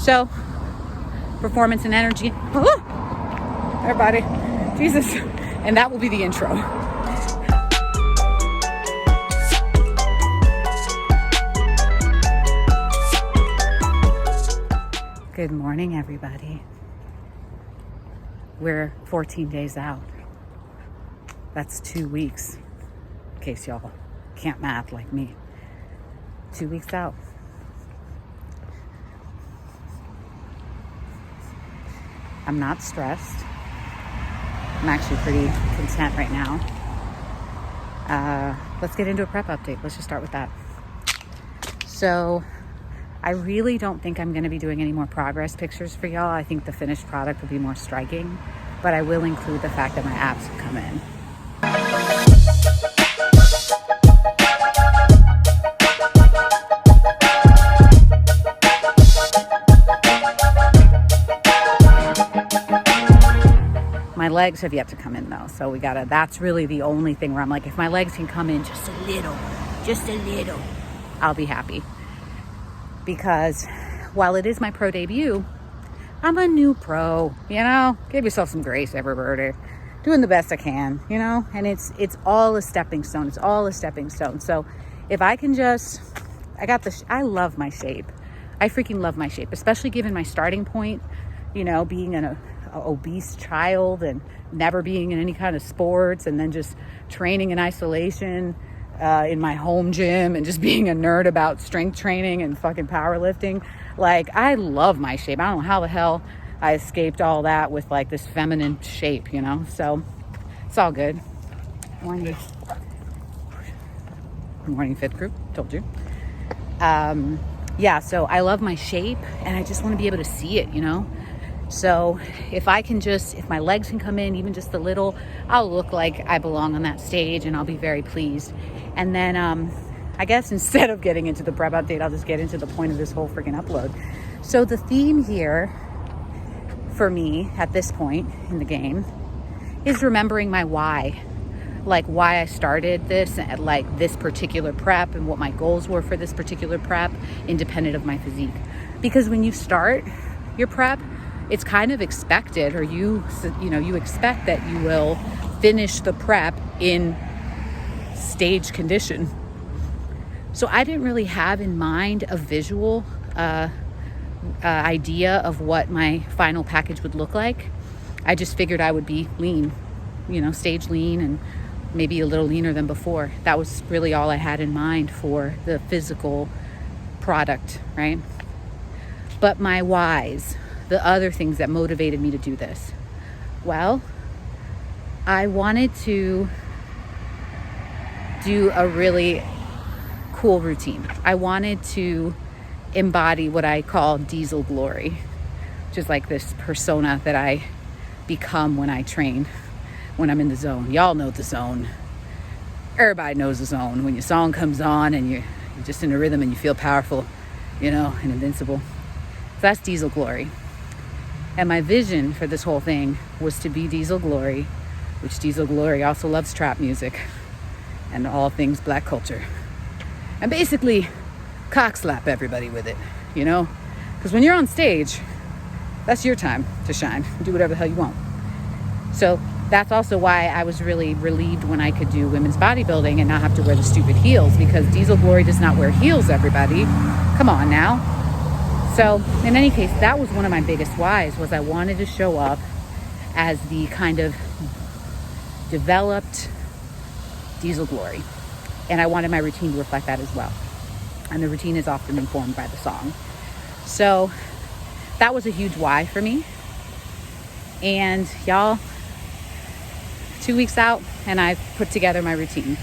So, performance and energy. Everybody, Jesus. And that will be the intro. Good morning, everybody. We're 14 days out. That's 2 weeks, in case y'all can't math like me. 2 weeks out. I'm not stressed. I'm actually pretty content right now. Let's get into a prep update. Let's just start with that. So I really don't think I'm going to be doing any more progress pictures for y'all. I think the finished product will be more striking, but I will include the fact that my abs have come in. My legs have yet to come in though, so that's really the only thing where I'm like, if my legs can come in just a little, I'll be happy. Because while it is my pro debut, I'm a new pro, give yourself some grace, everybody. Doing the best I can, and it's all a stepping stone. It's all a stepping stone. So if I can I love my shape. I freaking love my shape, especially given my starting point, being an obese child and never being in any kind of sports, and then just training in isolation in my home gym and just being a nerd about strength training and fucking powerlifting. Like, I love my shape. I don't know how the hell I escaped all that with like this feminine shape, so it's all good. Morning. Morning, Fit Crew. Told you. So I love my shape and I just want to be able to see it, So if my legs can come in even just a little, I'll look like I belong on that stage and I'll be very pleased. And then I guess instead of getting into the prep update, I'll just get into the point of this whole freaking upload. So the theme here for me at this point in the game is remembering my why. Like why I started this at like this particular prep and what my goals were for this particular prep, independent of my physique. Because when you start your prep, it's kind of expected, or you expect that you will finish the prep in stage condition. So I didn't really have in mind a visual idea of what my final package would look like. I just figured I would be lean, stage lean, and maybe a little leaner than before. That was really all I had in mind for the physical product, right? But my whys, the other things that motivated me to do this. Well, I wanted to do a really cool routine. I wanted to embody what I call diesel glory, which is like this persona that I become when I train, when I'm in the zone. Y'all know the zone. Everybody knows the zone. When your song comes on and you're just in a rhythm and you feel powerful, and invincible. So that's diesel glory. And my vision for this whole thing was to be Diesel Glory, which Diesel Glory also loves trap music and all things black culture. And basically cock slap everybody with it, Because when you're on stage, that's your time to shine. Do whatever the hell you want. So that's also why I was really relieved when I could do women's bodybuilding and not have to wear the stupid heels, because Diesel Glory does not wear heels, everybody. Come on now. So in any case, that was one of my biggest whys, was I wanted to show up as the kind of developed Diesel Glory. And I wanted my routine to reflect that as well. And the routine is often informed by the song. So that was a huge why for me. And y'all, 2 weeks out and I've put together my routine.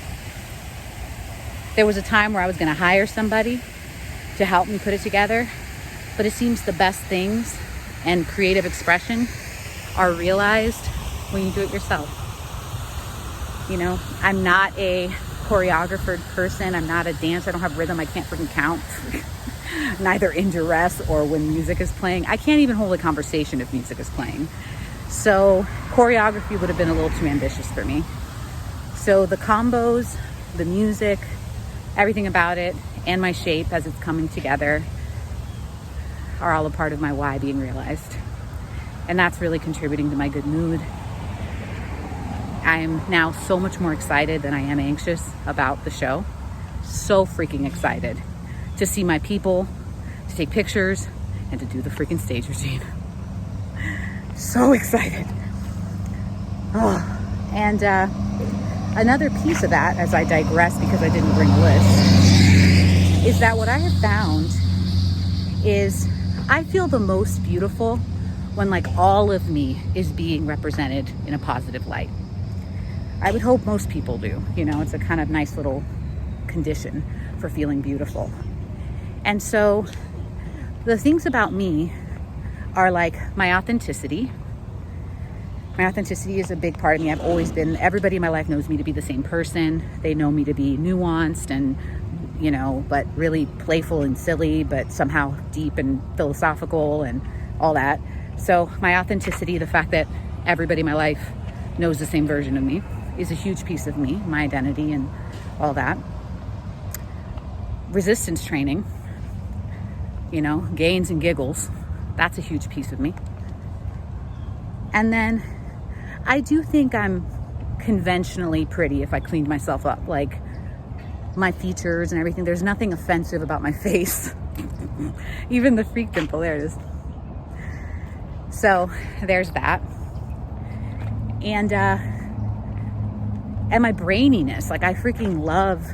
There was a time where I was going to hire somebody to help me put it together. But it seems the best things and creative expression are realized when you do it yourself. I'm not a choreographed person. I'm not a dancer. I don't have rhythm. I can't freaking count. Neither in duress or when music is playing. I can't even hold a conversation if music is playing. So choreography would have been a little too ambitious for me. So the combos, the music, everything about it, and my shape as it's coming together are all a part of my why being realized. And that's really contributing to my good mood. I'm now so much more excited than I am anxious about the show. So freaking excited to see my people, to take pictures, and to do the freaking stage routine. So excited. Oh. And another piece of that, as I digress because I didn't bring a list, is that what I have found is I feel the most beautiful when like all of me is being represented in a positive light. I would hope most people do. You know, it's a kind of nice little condition for feeling beautiful. And so the things about me are like my authenticity. My authenticity is a big part of me. I've always been, everybody in my life knows me to be the same person. They know me to be nuanced and, you know, but really playful and silly, but somehow deep and philosophical and all that. So my authenticity, the fact that everybody in my life knows the same version of me, is a huge piece of me, my identity and all that. Resistance training, you know, gains and giggles, that's a huge piece of me. And then I do think I'm conventionally pretty if I cleaned myself up, like my features and everything. There's nothing offensive about my face. Even the freak dimple, there it is. So there's that. And my braininess, like I freaking love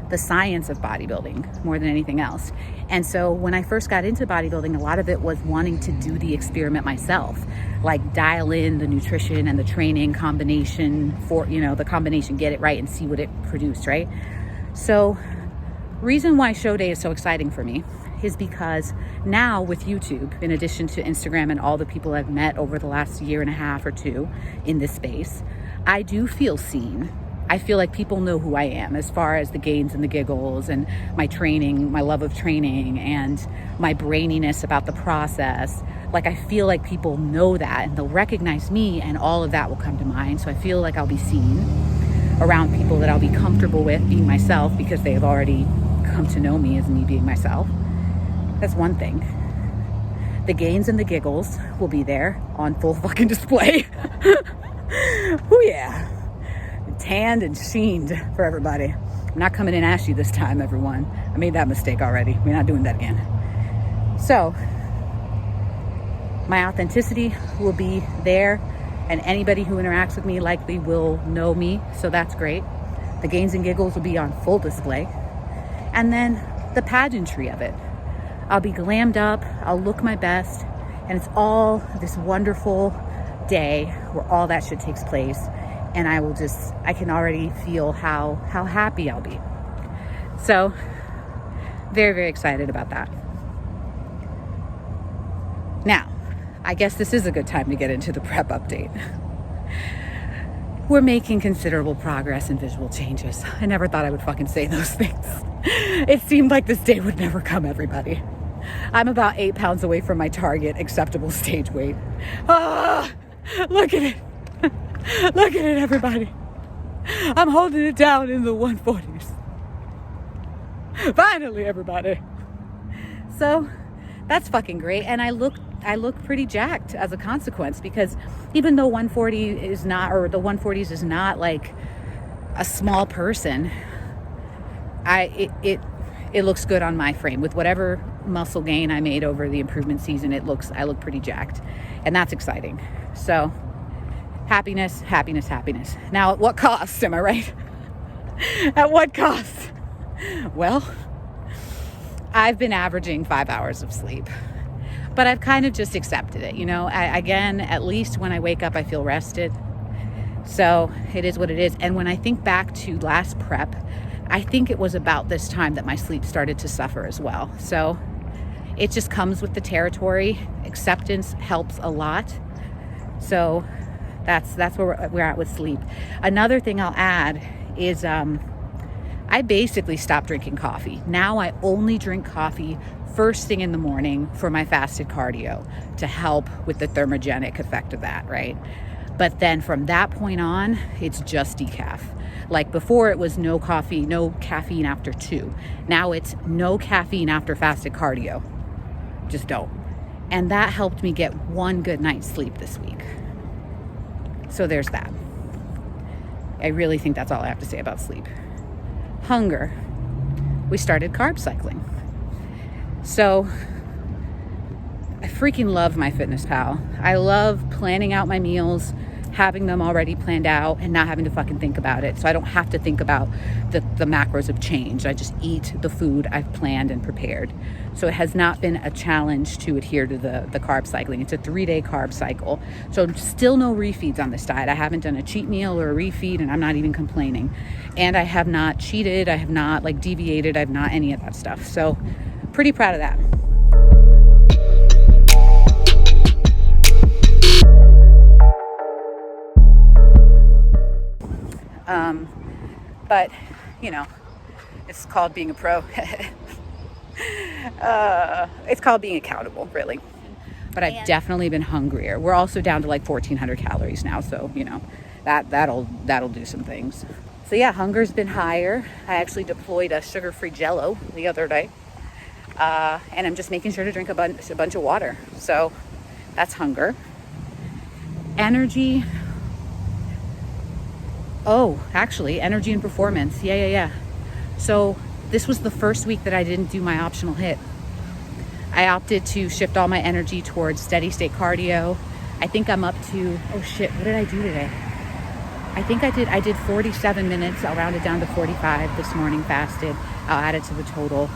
the science of bodybuilding more than anything else. And so when I first got into bodybuilding, a lot of it was wanting to do the experiment myself, like dial in the nutrition and the training combination for, you know, the combination, get it right and see what it produced, right? So reason why show day is so exciting for me is because now with YouTube, in addition to Instagram and all the people I've met over the last year and a half or two in this space, I do feel seen. I feel like people know who I am as far as the gains and the giggles and my training, my love of training and my braininess about the process. Like I feel like people know that and they'll recognize me and all of that will come to mind. So I feel like I'll be seen around people that I'll be comfortable with being myself because they've already come to know me as me being myself. That's one thing. The gains and the giggles will be there on full fucking display. Oh yeah. Tanned and sheened for everybody. I'm not coming in ashy this time, everyone. I made that mistake already. We're not doing that again. So, my authenticity will be there, and anybody who interacts with me likely will know me, so that's great. The gains and giggles will be on full display. And then the pageantry of it. I'll be glammed up, I'll look my best, and it's all this wonderful day where all that shit takes place. And I can already feel how happy I'll be. So, very, very excited about that. Now, I guess this is a good time to get into the prep update. We're making considerable progress and visual changes. I never thought I would fucking say those things. It seemed like this day would never come, everybody. I'm about 8 pounds away from my target acceptable stage weight. Ah, look at it. Look at it, everybody. I'm holding it down in the 140s. Finally, everybody. So that's fucking great. And I look pretty jacked as a consequence because even though 140 is not, or the 140s is not like a small person, it looks good on my frame. With whatever muscle gain I made over the improvement season, I look pretty jacked. And that's exciting. So happiness, happiness, happiness. Now, at what cost, am I right? At what cost? Well, I've been averaging 5 hours of sleep, but I've kind of just accepted it. You know, again, at least when I wake up, I feel rested. So it is what it is. And when I think back to last prep, I think it was about this time that my sleep started to suffer as well. So it just comes with the territory. Acceptance helps a lot. So that's where we're at with sleep. Another thing I'll add is I basically stopped drinking coffee. Now I only drink coffee first thing in the morning for my fasted cardio to help with the thermogenic effect of that, right? But then from that point on, it's just decaf. Like before it was no coffee, no caffeine after 2. Now it's no caffeine after fasted cardio. Just don't. And that helped me get one good night's sleep this week. So there's that. I really think that's all I have to say about sleep. Hunger. We started carb cycling. So I freaking love my MyFitnessPal. I love planning out my meals, having them already planned out and not having to fucking think about it. So I don't have to think about the macros have changed. I just eat the food I've planned and prepared. So it has not been a challenge to adhere to the carb cycling. It's a 3-day carb cycle. So still no refeeds on this diet. I haven't done a cheat meal or a refeed, and I'm not even complaining. And I have not cheated. I have not deviated. I have not any of that stuff. So pretty proud of that. But, it's called being a pro. It's called being accountable, really. But I've definitely been hungrier. We're also down to 1,400 calories now. So, that'll do some things. So yeah, hunger's been higher. I actually deployed a sugar-free Jell-O the other day. And I'm just making sure to drink a bunch of water. So that's hunger. Energy. Oh, actually, energy and performance. Yeah. So this was the first week that I didn't do my optional HIIT. I opted to shift all my energy towards steady state cardio. I think I'm up to, oh shit, what did I do today? I think I did 47 minutes. I'll round it down to 45 this morning, fasted. I'll add it to the total.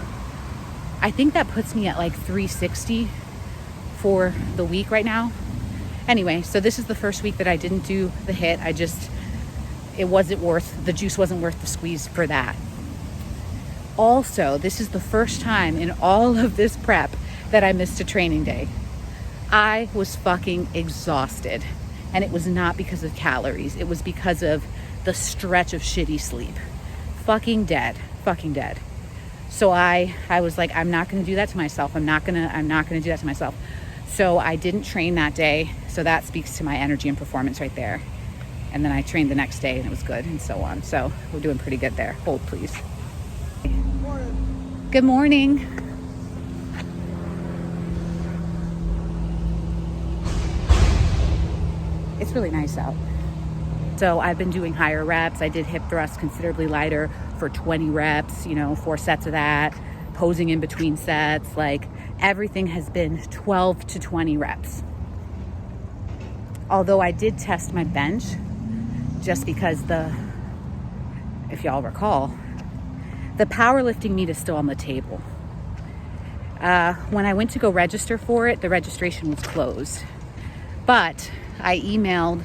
I think that puts me at 360 for the week right now. Anyway, so this is the first week that I didn't do the HIIT. The juice wasn't worth the squeeze for that. Also, this is the first time in all of this prep that I missed a training day. I was fucking exhausted. And it was not because of calories. It was because of the stretch of shitty sleep. Fucking dead. So I was like, I'm not going to do that to myself. I'm not going to do that to myself. So I didn't train that day. So that speaks to my energy and performance right there. And then I trained the next day and it was good, and so on. So we're doing pretty good there. Hold, please. Good morning. It's really nice out. So I've been doing higher reps. I did hip thrusts considerably lighter for 20 reps, 4 sets of that, posing in between sets. Everything has been 12 to 20 reps. Although I did test my bench just because if y'all recall, the powerlifting meet is still on the table. When I went to go register for it, the registration was closed. But I emailed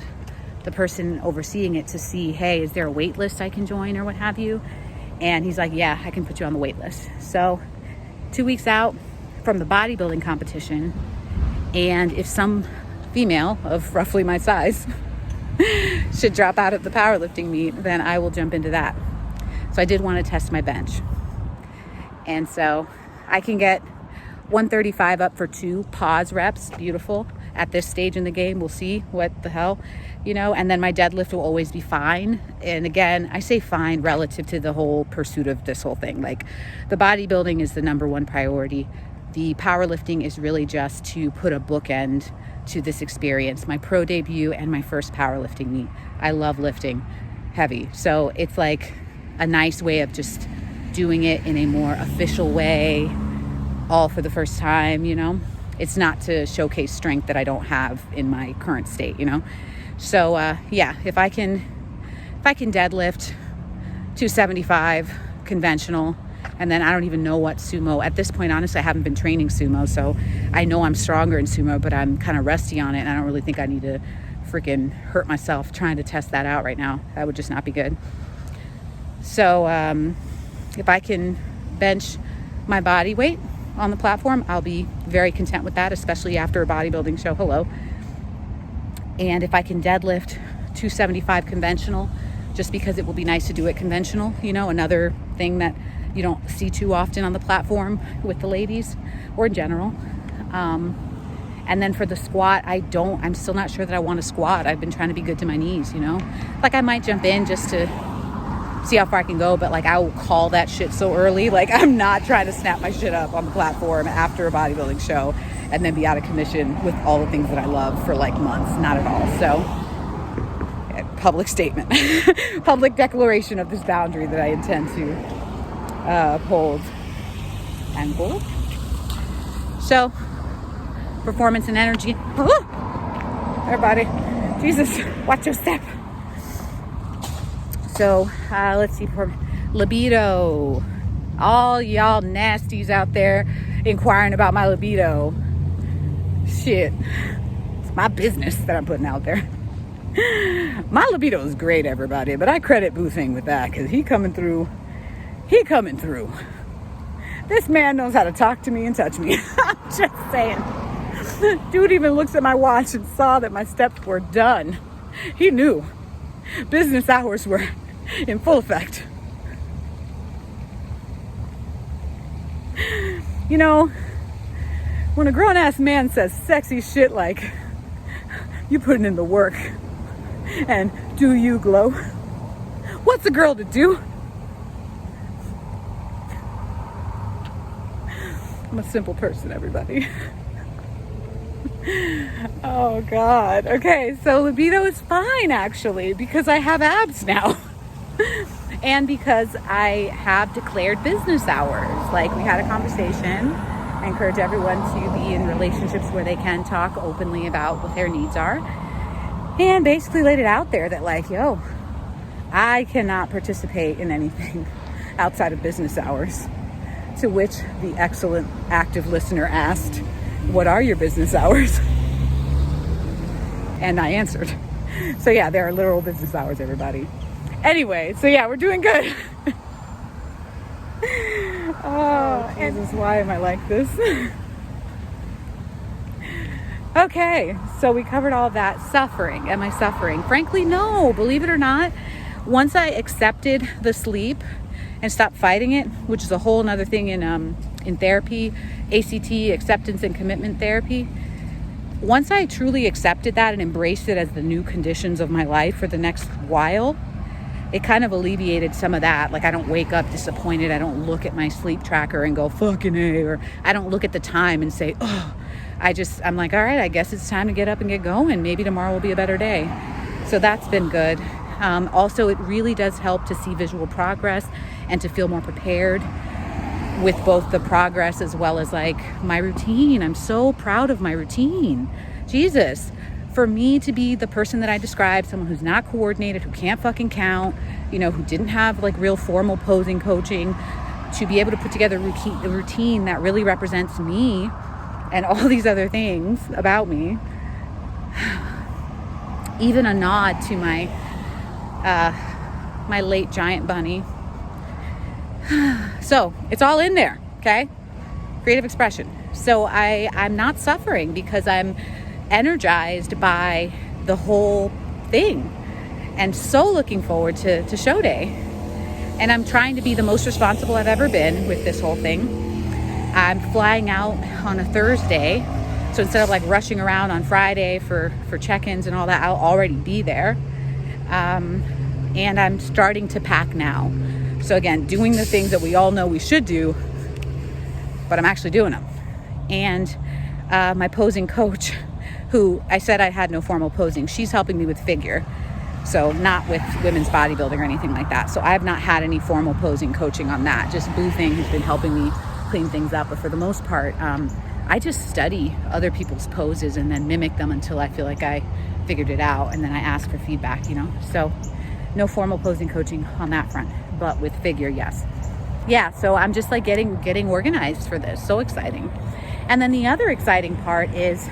the person overseeing it to see, hey, is there a wait list I can join or what have you? And he's like, yeah, I can put you on the wait list. So 2 weeks out from the bodybuilding competition, and if some female of roughly my size should drop out of the powerlifting meet, then I will jump into that. So I did want to test my bench. And so I can get 135 up for 2 pause reps. Beautiful. At this stage in the game, we'll see what the hell, and then my deadlift will always be fine. And again, I say fine relative to the whole pursuit of this whole thing. The bodybuilding is the number one priority. The powerlifting is really just to put a bookend to this experience, my pro debut and my first powerlifting meet. I love lifting heavy. So it's a nice way of just doing it in a more official way, all for the first time, It's not to showcase strength that I don't have in my current state, So if I can deadlift 275 conventional, and then I don't even know what sumo at this point. Honestly, I haven't been training sumo, so I know I'm stronger in sumo, but I'm kind of rusty on it, and I don't really think I need to freaking hurt myself trying to test that out right now. That would just not be good. So if I can bench my body weight on the platform, I'll be very content with that, especially after a bodybuilding show. Hello. And if I can deadlift 275 conventional, just because it will be nice to do it conventional, another thing that you don't see too often on the platform with the ladies or in general. And then for the squat, I'm still not sure that I want to squat. I've been trying to be good to my knees, I might jump in just to see how far I can go. But like, I will call that shit so early. Like, I'm not trying to snap my shit up on the platform after a bodybuilding show and then be out of commission with all the things that I love for like months. Not at all. So, public statement, public declaration of this boundary that I intend to uphold and hold. So, performance and energy. Everybody, Jesus, watch your step. So, let's see, for libido. All y'all nasties out there inquiring about my libido. Shit. It's my business that I'm putting out there. My libido is great, everybody, but I credit Boo Thing with that because he coming through. This man knows how to talk to me and touch me. I'm just saying. Dude even looks at my watch and saw that my steps were done. He knew. Business hours were in full effect. You know, when a grown-ass man says sexy shit like, you putting in the work, and do you glow? What's a girl to do? I'm a simple person, everybody. Oh, God. Okay, so libido is fine, actually, because I have abs now. And because I have declared business hours. Like, we had a conversation. I encourage everyone to be in relationships where they can talk openly about what their needs are. And basically laid it out there that, like, yo, I cannot participate in anything outside of business hours. To which the excellent active listener asked, what are your business hours? And I answered. So yeah, there are literal business hours, everybody. Anyway, so yeah, we're doing good. Oh, Jesus, why am I like this? Okay, so we covered all of that. Suffering. Am I suffering? Frankly, no. Believe it or not, once I accepted the sleep and stopped fighting it, which is a whole nother thing in therapy, ACT, acceptance and commitment therapy. Once I truly accepted that and embraced it as the new conditions of my life for the next while, it kind of alleviated some of that. Like, I don't wake up disappointed. I don't look at my sleep tracker and go, fucking A, or I don't look at the time and say, oh, I'm like, all right, I guess it's time to get up and get going. Maybe tomorrow will be a better day. So that's been good. Also, it really does help to see visual progress and to feel more prepared with both the progress as well as like my routine. I'm so proud of my routine. Jesus. For me to be the person that I described, someone who's not coordinated, who can't fucking count, you know, who didn't have like real formal posing coaching, to be able to put together a routine that really represents me and all these other things about me. Even a nod to my my late giant bunny. So it's all in there, okay? Creative expression. So I'm not suffering because I'm energized by the whole thing and so looking forward to show day. And I'm trying to be the most responsible I've ever been with this whole thing. I'm flying out on a Thursday, so instead of like rushing around on Friday for check-ins and all that, I'll already be there. And I'm starting to pack now. So again, doing the things that we all know we should do, but I'm actually doing them. And my posing coach, who I said I had no formal posing, she's helping me with figure. So not with women's bodybuilding or anything like that. So I have not had any formal posing coaching on that. Just Boo Thing who's been helping me clean things up. But for the most part, I just study other people's poses and then mimic them until I feel like I figured it out. And then I ask for feedback, you know. So no formal posing coaching on that front, but with figure, yes. Yeah, so I'm just like getting organized for this. So exciting. And then the other exciting part is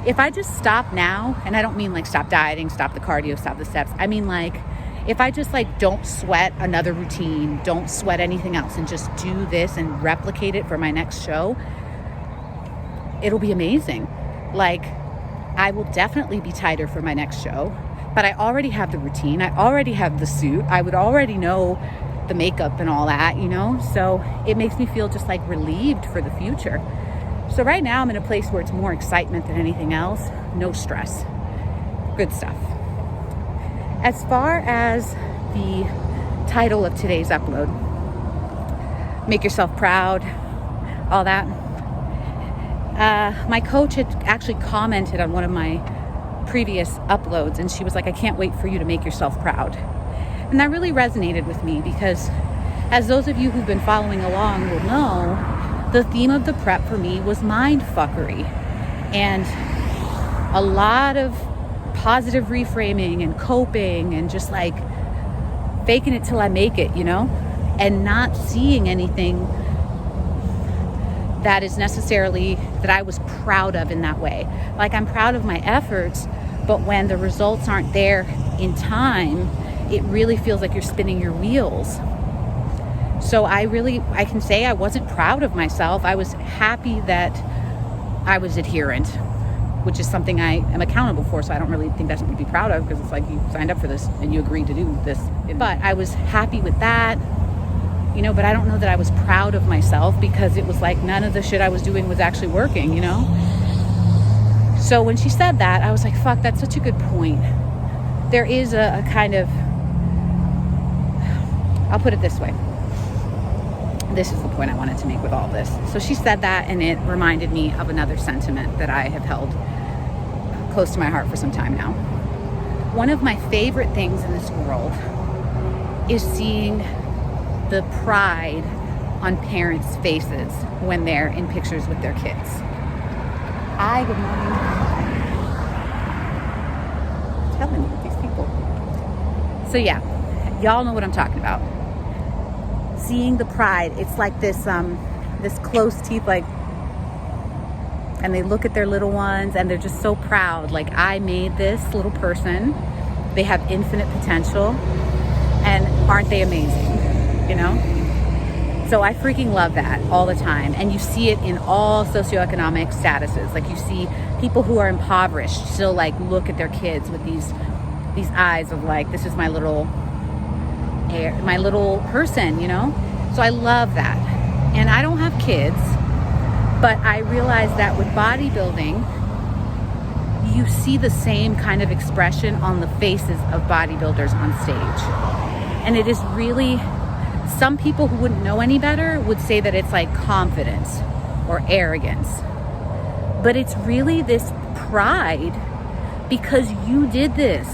if I just stop now, and I don't mean like stop dieting, stop the cardio, stop the steps. I mean like if I just like don't sweat another routine, don't sweat anything else, and just do this and replicate it for my next show, it'll be amazing. Like I will definitely be tighter for my next show, but I already have the routine. I already have the suit. I would already know the makeup and all that, you know? So it makes me feel just like relieved for the future. So right now I'm in a place where it's more excitement than anything else. No stress. Good stuff. As far as the title of today's upload. Make yourself proud, all that. My coach had actually commented on one of my previous uploads, and she was like, I can't wait for you to make yourself proud. And that really resonated with me because, as those of you who've been following along will know, the theme of the prep for me was mind fuckery. And a lot of positive reframing and coping and just like faking it till I make it, and not seeing anything that is necessarily that I was proud of in that way. Like, I'm proud of my efforts, but when the results aren't there in time, it really feels like you're spinning your wheels. So I can say I wasn't proud of myself. I was happy that I was adherent, which is something I am accountable for. So I don't really think that's something to be proud of, because it's like you signed up for this and you agreed to do this. But I was happy with that, but I don't know that I was proud of myself, because it was like none of the shit I was doing was actually working, So when she said that, I was like, fuck, that's such a good point. There is a kind of, I'll put it this way. This is the point I wanted to make with all this. So she said that, and it reminded me of another sentiment that I have held close to my heart for some time now. One of my favorite things in this world is seeing the pride on parents' faces when they're in pictures with their kids. Hi, good morning. I'm telling you, these people. So yeah, y'all know what I'm talking about. Seeing the pride, it's like this close teeth, like, and they look at their little ones and they're just so proud. Like, I made this little person. They have infinite potential, and aren't they amazing? So I freaking love that all the time. And you see it in all socioeconomic statuses. Like, you see people who are impoverished still like look at their kids with these eyes of like, this is my little person, So I love that. And I don't have kids, but I realize that with bodybuilding, you see the same kind of expression on the faces of bodybuilders on stage. And it is really, some people who wouldn't know any better would say that it's like confidence or arrogance. But it's really this pride, because you did this.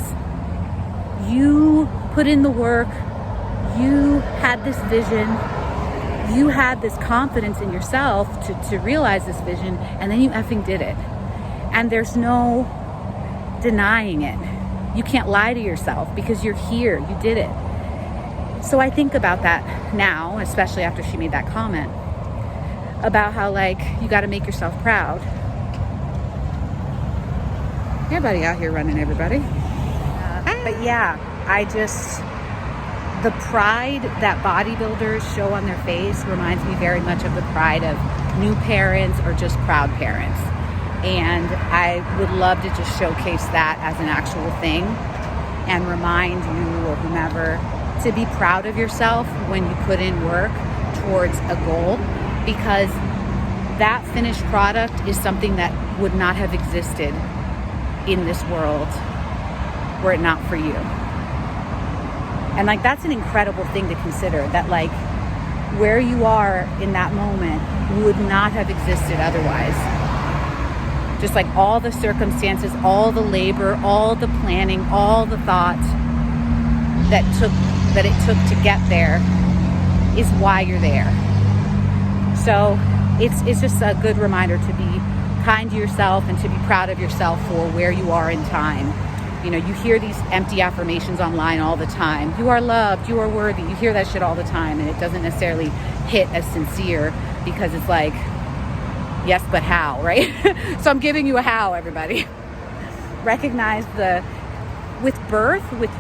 You put in the work. You had this vision. You had this confidence in yourself to realize this vision, and then you effing did it. And there's no denying it. You can't lie to yourself, because you're here. You did it. So I think about that now, especially after she made that comment about how, like, you got to make yourself proud. Everybody out here running, everybody. But yeah, the pride that bodybuilders show on their face reminds me very much of the pride of new parents or just proud parents. And I would love to just showcase that as an actual thing and remind you or whomever to be proud of yourself when you put in work towards a goal, because that finished product is something that would not have existed in this world were it not for you. And like, that's an incredible thing to consider, that like where you are in that moment would not have existed otherwise. Just like all the circumstances, all the labor, all the planning, all the thought that it took to get there is why you're there. So it's just a good reminder to be kind to yourself and to be proud of yourself for where you are in time. You hear these empty affirmations online all the time. You are loved, you are worthy. You hear that shit all the time, and it doesn't necessarily hit as sincere, because it's like, yes, but how, right? So I'm giving you a how, everybody. Recognize with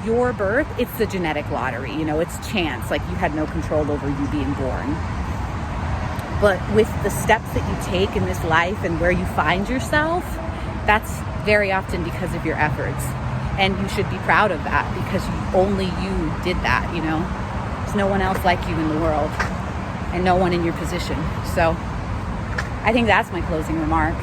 your birth, it's the genetic lottery. It's chance. Like, you had no control over you being born. But with the steps that you take in this life and where you find yourself, that's very often because of your efforts. And you should be proud of that, because only you did that, There's no one else like you in the world, and no one in your position. So I think that's my closing remark.